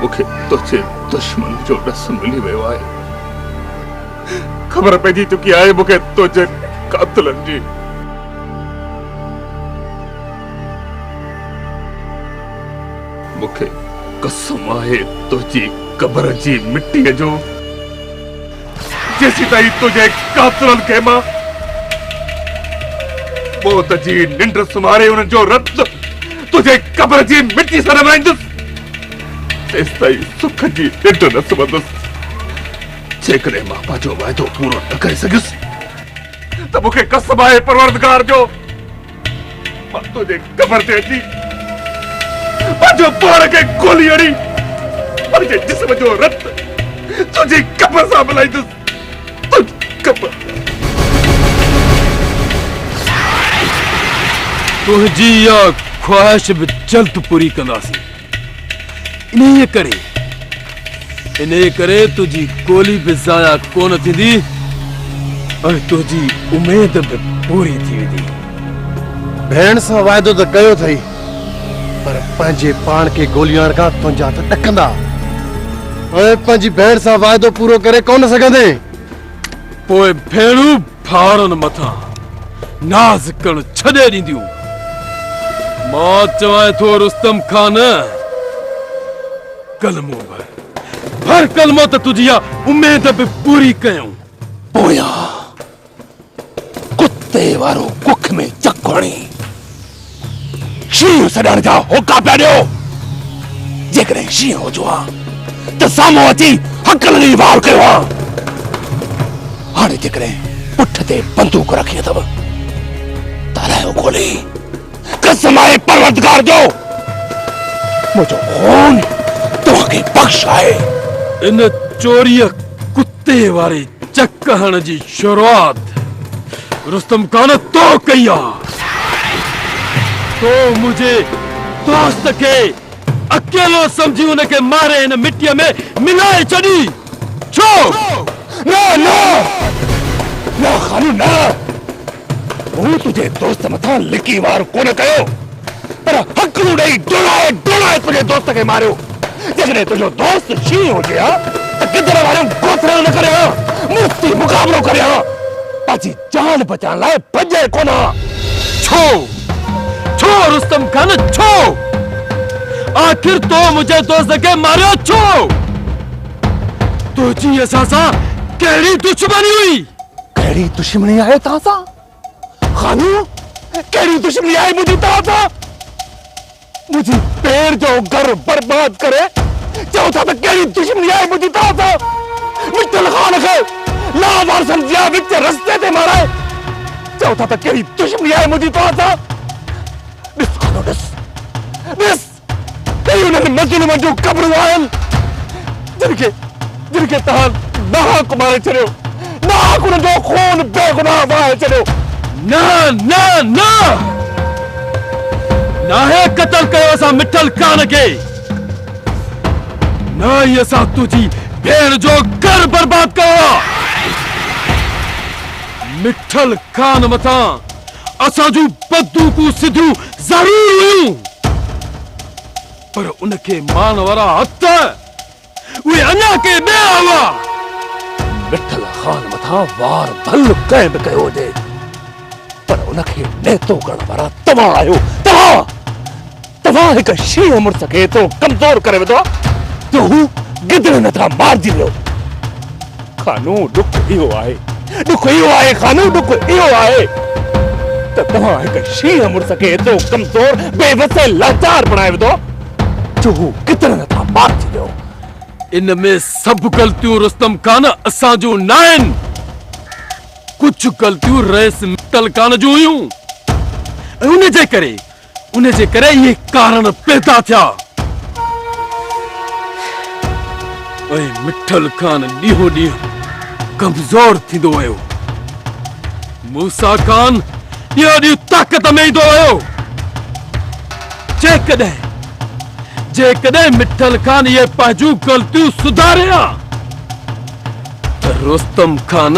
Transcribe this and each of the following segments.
मुखे तुझे दुश्मन जो रस मिली वियो आहे। खबर पइजी चुकी आहे मुखे तुझे कातिलन जी। मुखे कसम आहे तुझी कबर जी मिट्टी जो, जेसी ताईं तुझे कातिलन के मां मौत जी निंड सुमारे उन जो रत तुझे कबर जी मिट्टी से न मिलाईंदुसि, तेसि ताईं सुख जी निंड न सुम्हंदुसि। जेकॾहिं मां पंहिंजो वाइदो पूरो न करे सघियुसि त मूंखे कसम आहे परवरदिगार जो, मां तुंहिंजे कबर ते अची पंहिंजो पाण खे गोली हणी पंहिंजे जिस्म जो रत तुंहिंजी कबर सां मिलाईंदुसि। तुंहिंजी कबर तुझी या ख्वाहिश भी जल्द पूरी कंदासीं। इन्हे करे तुझी गोली भी ज़ाया कोन थींदी और तुझी उम्मीद भी पूरी थी वेंदी। भेण सां वाइदो त कयो थई, पर पंहिंजे पाण खे गोलियां खां तुंहिंजा त ॾकंदा। हाणे पंहिंजी भेण सां वाइदो पूरो करे कोन सघंदे। पोइ भेणूं भाउरनि मथां नाज़ करण छॾे ॾींदियूं। मां चवां थो रुस्तम खान, कलमो भर, हर कलमो त तुझी उम्मीद भी पूरी कयूं। पोया कुत्ते वारो कुख में चकणी शींहुं सॾण जा होका पिया ॾियो। जेकॾहिं शींहुं हुजो हा त साम्हूं अची हकल ॾेई वार कयो हा। हाणे जेकॾहिं पुठ ते बंदूक रखी अथव त हलायो गोली। कसम आहे परवरदिगार जो, मुंहिंजो खून तव्हांखे बख़्श आहे। इन चोरीअ कुत्ते वारे चक हण जी शुरुआत रुस्तम खान तो कई आ। तो मुझे दोस्त के अकेलो समझी उनके मारे इन मिट्टीअ में मिलाए छॾी छो? न खानू न, हूं तुझे दोस्त मथां लिकी वार कोन कयो, पर हकलू ॾेई डोलाए डोलाए तुझे दोस्त खे मारियो। जेकॾहिं तुंहिंजो दोस्त शींहुं हुजे हा त गिदड़ वारनि गोथरो न करे हा, मुफ़्ती मुक़ाबलो करे हा, पंहिंजी जान बचाइण लाइ भॼे कोन हा। छो रुस्तम खान छो? आखिर तो मुझे दोस्त के मारियो छो? तुझी असां सां कहिड़ी दुश्मनी हुई? कहिड़ी दुश्मनी आहे तव्हां सां? खानू कहिड़ी दुश्मनी आहे मुंहिंजी तव्हां सां? मुझी पेर जो घर बर्बाद करे चओ था त कहिड़ी दुश्मनी आहे मुंहिंजी तव्हां सां? मित्तल खान खे लावारसन जिया विच रस्ते ते माराए चओ था त कहिड़ी दुश्मनी आहे मुंहिंजी तव्हां सां? ॾिस खानो ॾिस कई उन्हनि मज़लूमनि जूं क़ब्रूं आहिनि जिन खे तव्हां नाहक मारे छॾियो, नाहक उन्हनि जो खून बेगुनाह वहाए छॾियो। न नाहे कत्ल कयो असां मिठल खान के, न ही असां तुझी भेण जो घर बर्बाद कयो। मिठल खान मथां असां जूं बंदूकूं सिधियूं ज़रूर हुयूं, पर उनखे मान वारा हथ उहे अञा के ॿिया हुआ। मिठल खान मथां वार भल कंहिं बि कयो हुजे, पर उनखे नेतो करण वारा तव्हां आहियो। तव्हां हिकु शींहुं मुड़ुस खे एतिरो कमज़ोर करे विधो जो हू गिदड़ नथा मारिजी वियो। खानू ॾुख इहो आहे खानू ॾुख इहो आहे त तव्हां हिकु शींहुं मुड़ुस खे एतिरो कमज़ोर बेवसे लाचार बणाए विधो जो हू गिदड़ नथा मारिजी वियो। इन में सब गलतियों रुस्तम खान असां जूं न आहिनि, कुछ गलतियों रईस मित्तल खान जूं हुयूं। उन जे करे ये कारण पैदा थिया। मिठल खान ॾींहों ॾींहुं कमज़ोर थींदो वियो। मूसा खान ॾींहों ॾींहुं ताक़त में ईंदो वियो। जेकॾहिं मिठल खान ये पंहिंजूं ग़लतियूं सुधारे हा त रुस्तम खान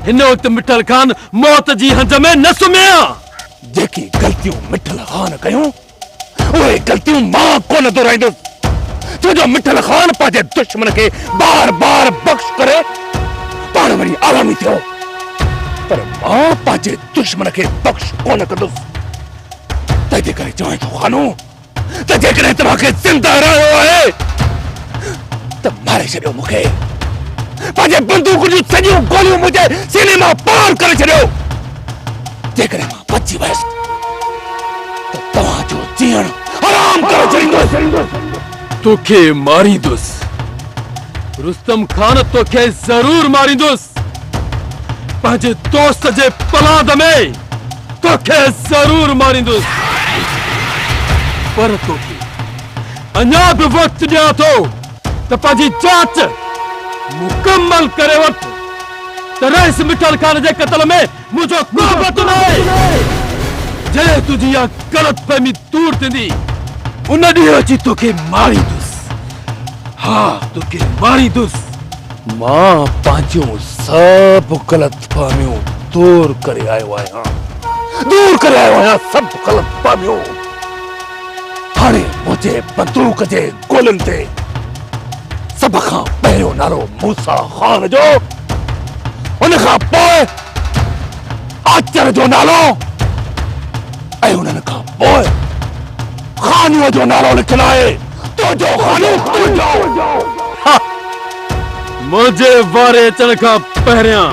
हिन वक़्तु मिठल खान मौत जी हंज में न सुम्हिया। जेकी ग़लतियूं मिठल खान कयूं उहे ग़लतियूं मां कोन दोहराईंदुसि। छो जो मिठल खान पंहिंजे दुश्मन खे बार बार बख़्श करे पाण वरी आरामी थियो, पर मां पंहिंजे दुश्मन खे बख़्श कोन कंदुसि। तंहिंजे करे चवां थो खानो त जेकॾहिं तव्हांखे ज़िंदा रहियो आहे त मारे छॾियो मूंखे, पंहिंजे बंदूक जूं सॼियूं गोलियूं मुंहिंजे सीने मां पार करे छॾियो। जेकॾहिं मां बची वियसि त तव्हांजो जीअण हराम करे छॾींदुसि। तोखे मारींदुसि, रुस्तम खान तोखे ज़रूर मारींदुसि। पंहिंजे दोस्त जे पलाद में तोखे ज़रूर मारींदुसि, पर तोखे अञा बि वक़्तु ॾियां थो त पंहिंजी जांच मुकम्मल करे वठ त रईस मिठल खान जे क़त्ल में मुंहिंजो को हथ न आहे। जॾहिं तुंहिंजी इहा ग़लतफ़हमी दूर थींदी उन ॾींहुं अची तोखे मारींदुसि। हा, तोखे मारींदुसि। मां पंहिंजूं सभु ग़लतफ़हमियूं दूर करे आयो आहियां, सभु ग़लतफ़हमियूं। हाणे मुंहिंजे बंदूक जे गोलनि ते सभ खां पहिरियों नालो मूसा खान जो, उन खां पोइ आचर जो नालो ऐं उन्हनि खां पोइ खानूअ जो नालो लिखियलु आहे। तुंहिंजो खानो तुंहिंजो। मुंहिंजे वारे अचण खां पहिरियां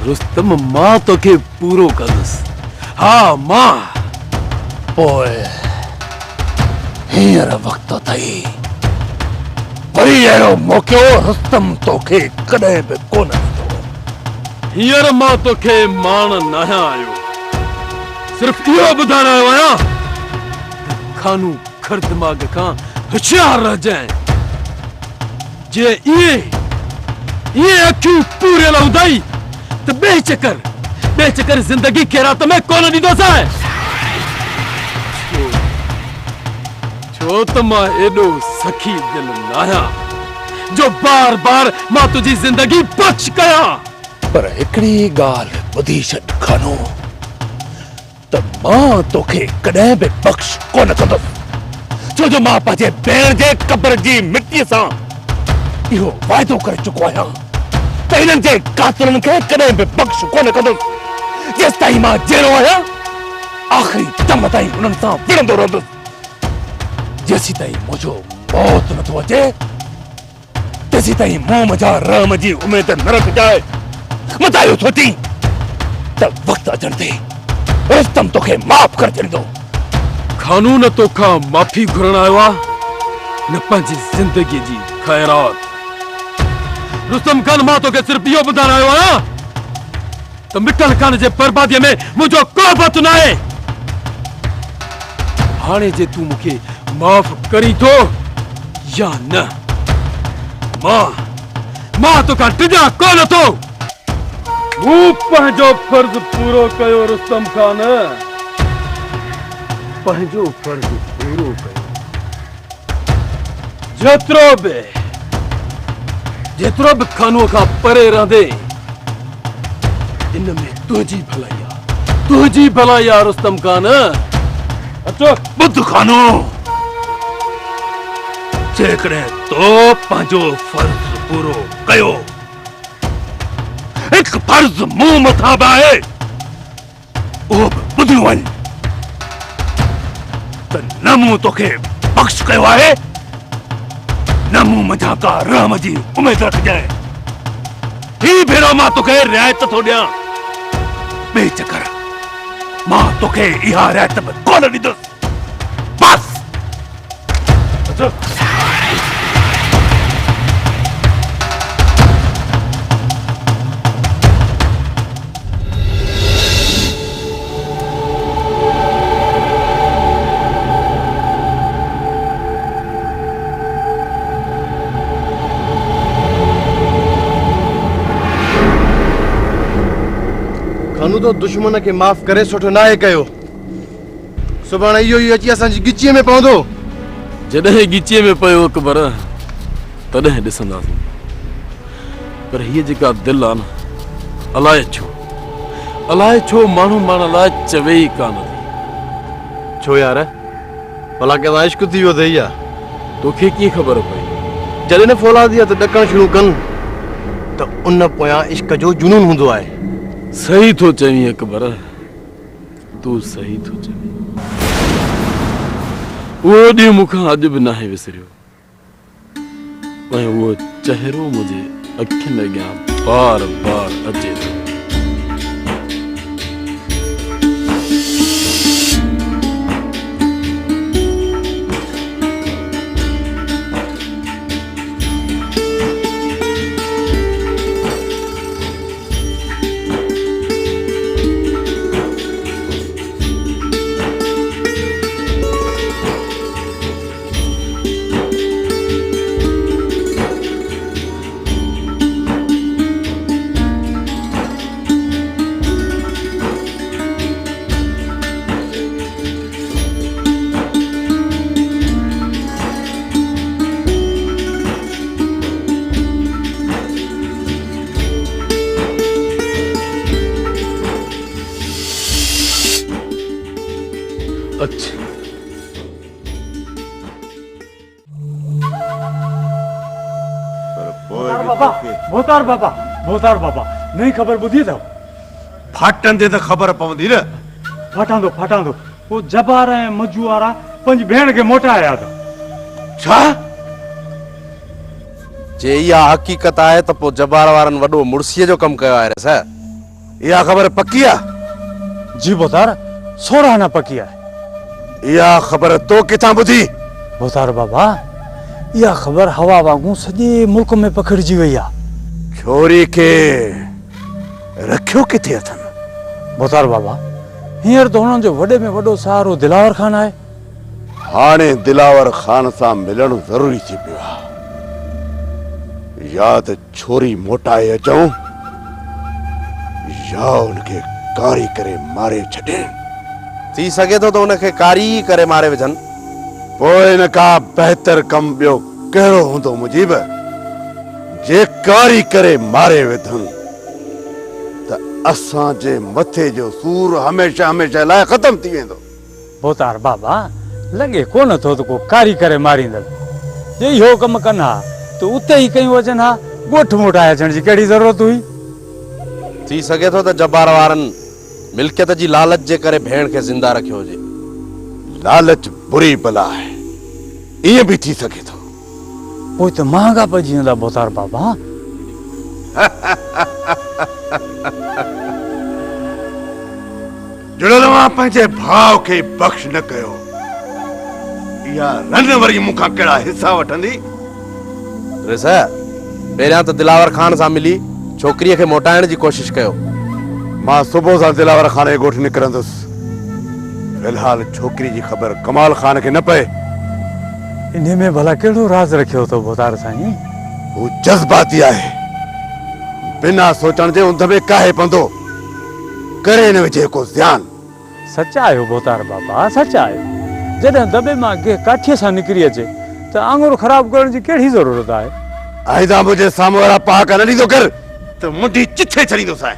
रुस्तम मां तोखे पूरो कंदुसि। हा, मां। पोइ हींअर वक़्तु अथई, वरी अहिड़ो मौक़ो रुस्तम तोखे कॾहिं बि कोन ॾींदो। हींअर मां तोखे माण न आहियो, सिर्फ़ इहो ॿुधाइण आयो आहियां त खानू खर दिमाग़ खां होशियार रहिजांइ। जे इहे अखियूं पूरियल हूंदई त बेचकर ज़िंदगी खे रात में कोन ॾींदोसीं। छो त मां एॾो सखी दिल न आहियां जो बार बार मां तुंहिंजी ज़िंदगी बख्श कयां। पर हिकिड़ी ॻाल्हि ॿुधी छॾ खानो, त मां तोखे कॾहिं बि बख़्श कोन कंदुसि, छो जो मां पंहिंजे भेण जे क़ब्र जी मिटीअ सां इहो वाइदो करे चुको आहियां त हिननि जे कातिलनि खे कॾहिं बि बख़्श कोन कंदुसि। जेसि ताईं मां जहिड़ो आहियां आख़िरी दम ताईं हुननि सां विढ़ंदो रहंदुसि। जेसीं ताईं मुंहिंजो मौत नथो अचे तेसीं ताईं मूं मुंहिंजा रहम जी उमेद न रखजांइ। मता इहो सोची त वक़्तु अचण ते रुस्तम तोखे माफ़ करे छॾींदो। कानून तोखां माफ़ी घुरण आयो आहे, न पंहिंजी ज़िंदगी जी ख़ैरात। रुस्तम खान, मां तोखे सिर्फ़ इहो ॿुधाइण आयो आहियां त मिठल खान जे बर्बादीअ में मुंहिंजो को हथ न आहे। हाणे जे तूं मूंखे माफ़ करी थो या न, मां तोखां टिजां कोन थो। मूं पंहिंजो फर्ज़ पूरो कयो रुस्तम खान, पंहिंजो फर्ज़ पूरो कयो। जेतिरो बि खानूअ खां परे रहंदे इन में तुंहिंजी भलाई आहे रुस्तम खान। अचो बुद्ध खानो, जेकॾहिं तो पंहिंजो फर्ज़ पूरो कयो, हिकु फर्ज़ मूं मथां बि आहे, उहो बि ॿुधी वञ त न मूं तोखे बख़्श कयो आहे, न मूं मुंहिंजा का रहम जी उमेद रखजांइ। ही भेरो मां तोखे रिआयत थो ॾियां, ॿिए चकर मां तोखे इहा रिआयत बि कोन ॾींदुसि। बस खानू तो दुश्मन के माफ़ करे सुठो नाहे कयो। सुभाणे इहो ई अची असांजी गिचीअ में पवंदो। जॾहिं गिचीअ में पियो अकबर तॾहिं ॾिसंदासीं। पर हीअ जेका दिलि आहे न, अलाए छो माण्हू माण्हू लाइ चवे ई कान थी। छो यार, भला कंहिंसां इश्क थी वियो अथई या? तोखे कीअं ख़बर पई? जॾहिं न फौलादी त ॾकण शुरू कनि त उन पोयां इश्क जो जुनून हूंदो आहे। सही थो चवीं अकबर, तूं सही थो चवीं। उहो ॾींहुं मूंखां अॼु बि नाहे विसरियो, ऐं उहो चहिरो मुंहिंजे अखियुनि अॻियां बार बार अचे थो। अच्छा, भोतार बाबा नई खबर ॿुधी अथव? फाटंदे त ख़बर पवंदी न। फाटांदो वो जबार ऐं मजू वारा पंहिंजी भेण खे मोटाया अथव। छा? जे इहा हक़ीक़त आहे त पोइ जबार वारनि वॾो मुड़सीअ जो कमु कयो आहे रे सर। इहा ख़बर पकी आहे? जी भोतार, सोरहां न पकी आहे। इहा ख़बर तो किथां ॿुधी? भोतार बाबा, इहा ख़बर हवा वांगुरु सॼे मुल्क में पखिड़िजी वई आहे। छोरी खे रखियो किथे अथनि? भोतार बाबा, हींअर त हुननि जो वॾे में वॾो सहारो दिलावर ख़ान आहे। हाणे दिलावर ख़ान सां मिलणु ज़रूरी थी पियो आहे। या त छोरी मोटाए अचूं या उनखे कारी करे मारे छॾे। थी सघे थो त उनखे कारी करे मारे विझनि। पोइ इन खां बहितर कमु ॿियो कहिड़ो हूंदो मुजीब? जे कारी करे मारे विधनि त असांजे मथे जो सूर हमेशह हमेशह लाइ ख़तम थी वेंदो। भोतार बाबा, लॻे कोन थो त को कारी करे मारींदड़। जे इहो कमु कनि हा त उते ई कयूं अचनि हा, ॻोठ मोटाए अचण जी कहिड़ी ज़रूरत हुई? थी सघे थो त जबार वारनि मिल्कियत जी लालच जे करे भेण खे ज़िंदा रखियो हुजे। लालच बुरी बला आहे, ईअं बि थी सघे थो। पोइ त महांगा पइजी वेंदा भोतार बाबा। जुड़लवा पंहिंजे भाउ खे बख़्श न कयो। इहा रन वरी मूंखां कहिड़ा हिसा वठंदी? रे सर, पहिरियां त दिलावर ख़ान सां मिली छोकिरीअ खे मोटाइण जी कोशिश कयो। मां सुबुह सां दिलावर ख़ान जे ॻोठ निकिरंदुसि। फिलहाल छोकिरी जी ख़बर कमाल ख़ान खे न पए। इन में भला कहिड़ो राज़ रखियो अथव भोतार साईं? हू जज़्बाती आहे, बिना सोचण जे उंध में काहे पवंदो। करे न विझे को ध्यान। सच आहियो भोतार बाबा, सच आहियो। जॾहिं दॿे मां के काठीअ सां निकिरी अचे त आङुर ख़राब करण जी कहिड़ी ज़रूरत आहे? आइदा मुंहिंजे साम्हूं वारा पहाका न ॾींदो कर त मुंडी चिथे छॾींदोसि।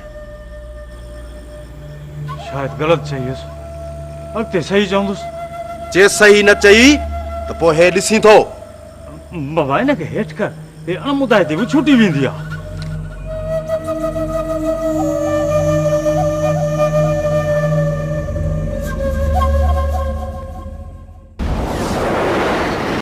शायदि ग़लति चई हुयसि, अॻिते सही चवंदुसि। जे सही न चई त पोइ हे ॾिसी थो। बाबा हिनखे हेठि कर, हे अणमुदाए ते बि छुटी वेंदी आहे।